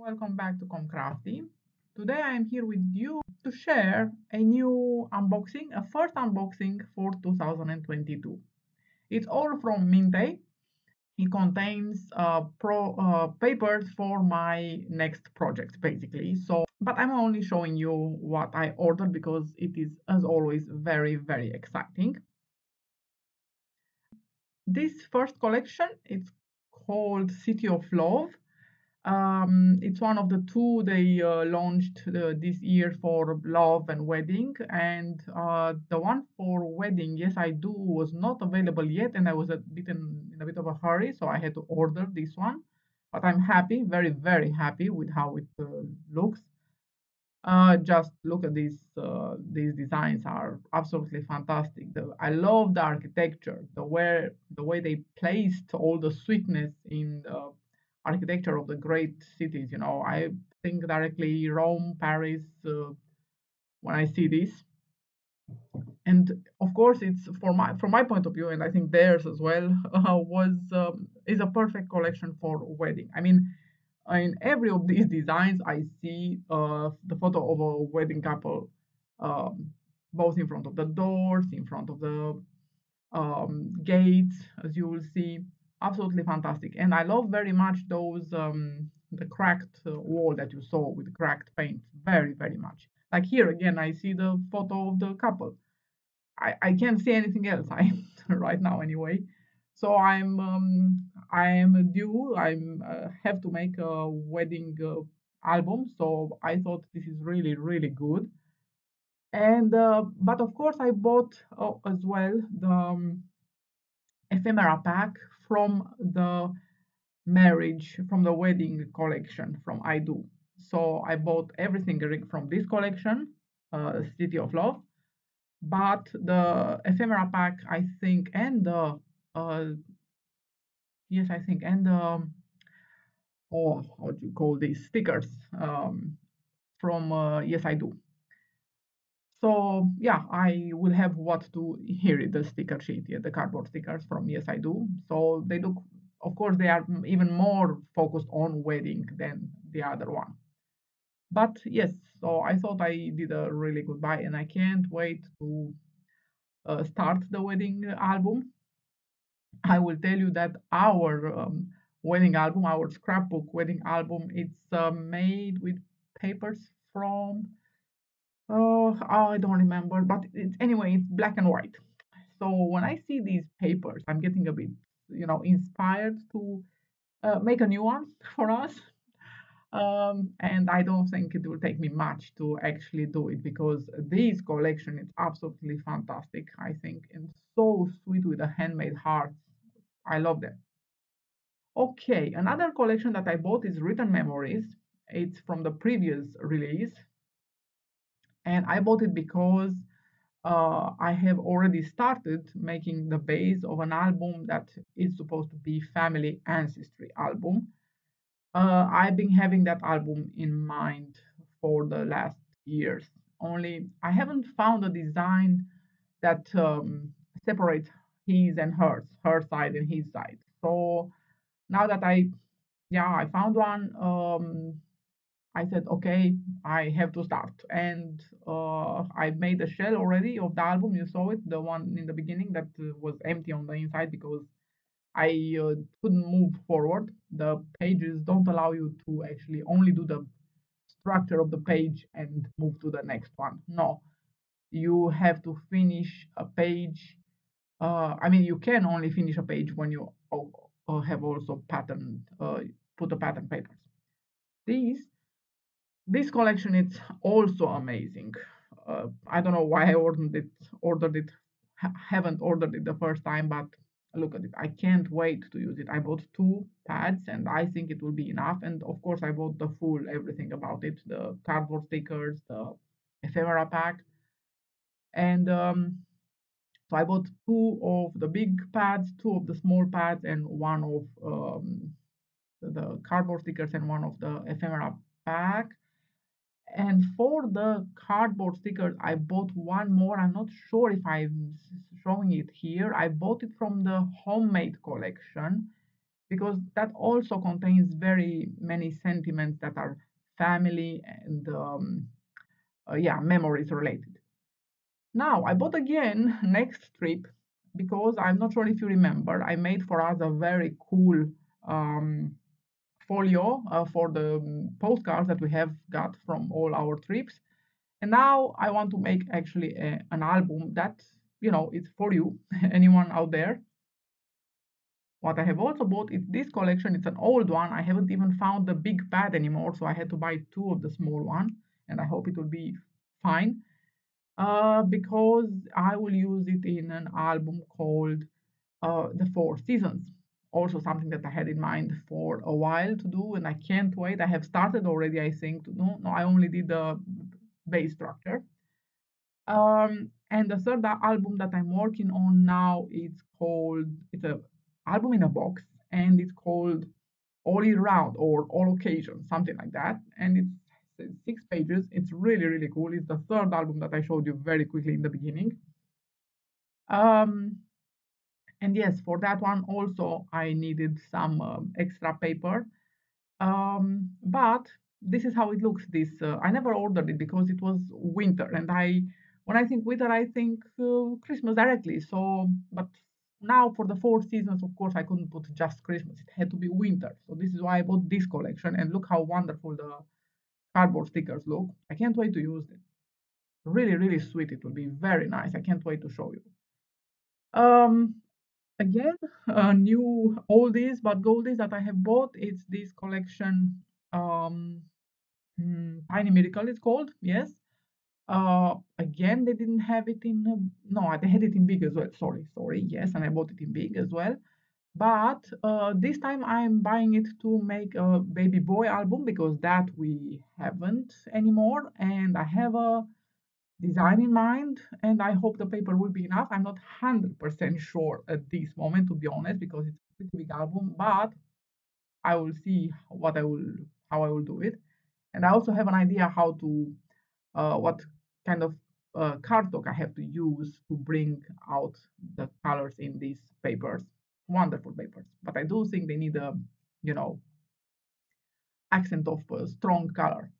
welcome back to Crafty. Today I am here with you to share a new unboxing, a first unboxing for 2022. It's all from MINTAY. It contains papers for my next project, basically. But I'm only showing you what I ordered because it is, as always, very, very exciting. This first collection, it's called City of Love. It's one of the two they launched this year for love and wedding, and the one for wedding, yes, I do, was not available yet, and I was in a bit of a hurry, so I had to order this one. But I'm happy, very, very happy with how it looks. Just look at these. These designs are absolutely fantastic. I love the architecture, the way they placed all the sweetness in the architecture of the great cities. You know, I think directly Rome, Paris, when I see this. And of course, it's from my point of view, and I think theirs as well, was is a perfect collection for wedding. I mean, in every of these designs, I see the photo of a wedding couple, um, both in front of the doors, in front of the gates, as you will see. Absolutely fantastic. And I love very much those, the cracked wall that you saw with cracked paint, very, very much. Like here again, I see the photo of the couple. I can't see anything else. I right now anyway. So I'm due. I'm have to make a wedding album. So I thought this is really really good. And but of course I bought as well the ephemera pack from the marriage from the wedding collection from I Do. So I bought everything from this collection, City of Love, but the ephemera pack, I think, and the uh, yes, I think, and the oh, how do you call these stickers from Yes, I Do. So yeah, I will have what to here the sticker sheet, yeah, the cardboard stickers from Yes, I Do. So they look, of course, they are even more focused on wedding than the other one. But yes, so I thought I did a really good buy, and I can't wait to start the wedding album. I will tell you that our wedding album, our scrapbook wedding album, it's made with papers from I don't remember, but it's anyway, it's black and white. So when I see these papers, I'm getting a bit, inspired to make a new one for us. And I don't think it will take me much to actually do it because this collection is absolutely fantastic, I think, and so sweet with the handmade hearts. I love them. Okay, another collection that I bought is Written Memories. It's from the previous release, and I bought it because I have already started making the base of an album that is supposed to be family ancestry album. I've been having that album in mind for the last years. Only I haven't found a design that separates his and hers, her side and his side. So now that I found one. I said, okay, I have to start. And I made a shell already of the album. You saw it, the one in the beginning that was empty on the inside because I couldn't move forward. The pages don't allow you to actually only do the structure of the page and move to the next one. No, you have to finish a page. I mean, you can only finish a page when you have also put the pattern papers. These This collection is also amazing. I don't know why I ordered it, haven't ordered it the first time, but look at it. I can't wait to use it. I bought two pads and I think it will be enough. And of course, I bought the full everything about it, the cardboard stickers, the ephemera pack. And so I bought two of the big pads, two of the small pads, and one of the cardboard stickers and one of the ephemera pack. And for the cardboard stickers, I bought one more. I'm not sure if I'm showing it here. I bought it from the homemade collection. because that also contains very many sentiments that are family and yeah, memories related. Now I bought again next trip because I'm not sure if you remember, I made for us a very cool um, folio for the postcards that we have got from all our trips. And now I want to make actually an album that, you know, it's for you, anyone out there. What I have also bought is this collection. It's an old one. I haven't even found the big pad anymore, so I had to buy two of the small one, and I hope it will be fine. Because I will use it in an album called The Four Seasons. Also something that I had in mind for a while to do, and I can't wait. I have started already, I think. No, I only did the base structure. And the third album that I'm working on now, it's a album in a box, and it's called All Year Round or All Occasions, something like that. And it's 6 pages. It's really, really cool. It's the third album that I showed you very quickly in the beginning. Um, and yes, for that one also I needed some extra paper. But this is how it looks. This I never ordered it because it was winter, and when I think winter, I think Christmas directly. So, but now for the 4 seasons, of course, I couldn't put just Christmas. It had to be winter. So this is why I bought this collection. And look how wonderful the cardboard stickers look. I can't wait to use it. Really, really sweet. It will be very nice. I can't wait to show you. Um, Again, new oldies but goldies that I have bought. It's this collection. Um, Tiny Miracle it's called. Yes. Again, they didn't have it in. No, they had it in big as well. Sorry. Yes, and I bought it in big as well. But this time I'm buying it to make a baby boy album because that we haven't anymore, and I have a design in mind, and I hope the paper will be enough. I'm not 100% sure at this moment, to be honest, because it's a pretty big album, but I will see how I will do it. And I also have an idea how to, what kind of cardstock I have to use to bring out the colors in these papers. Wonderful papers, but I do think they need a, you know, accent of strong color.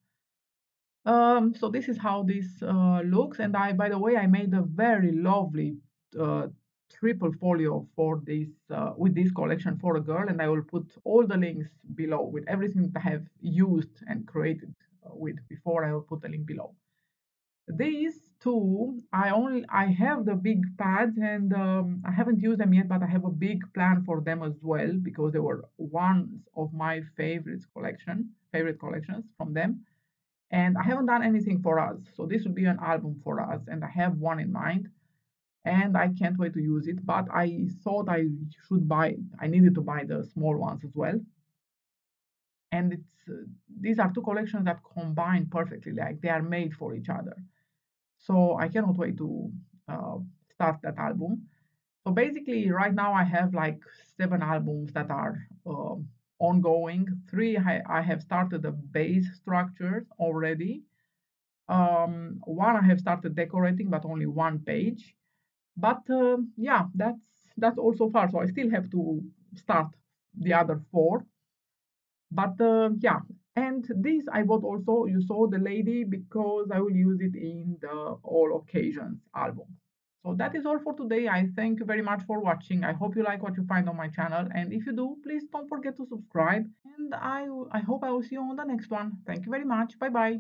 So this is how this looks. And by the way, I made a very lovely uh, triple folio for this with this collection for a girl, and I will put all the links below with everything that I have used and created with before. I will put the link below. These two, I have the big pads, and I haven't used them yet, but I have a big plan for them as well because they were ones of my favorite collections from them, and I haven't done anything for us. So this will be an album for us, and I have one in mind, and I can't wait to use it. But I thought I needed to buy the small ones as well. And these are two collections that combine perfectly, like they are made for each other. So I cannot wait to uh, start that album. So basically, right now I have like 7 albums that are ongoing. Three I have started the base structures already. One I have started decorating, but only one page. But yeah, that's all so far. So I still have to start the other four. But yeah, and this I bought also. You saw the lady because I will use it in the all occasions album. So that is all for today. I thank you very much for watching. I hope you like what you find on my channel, and if you do, please don't forget to subscribe. And I hope I will see you on the next one. Thank you very much. Bye bye.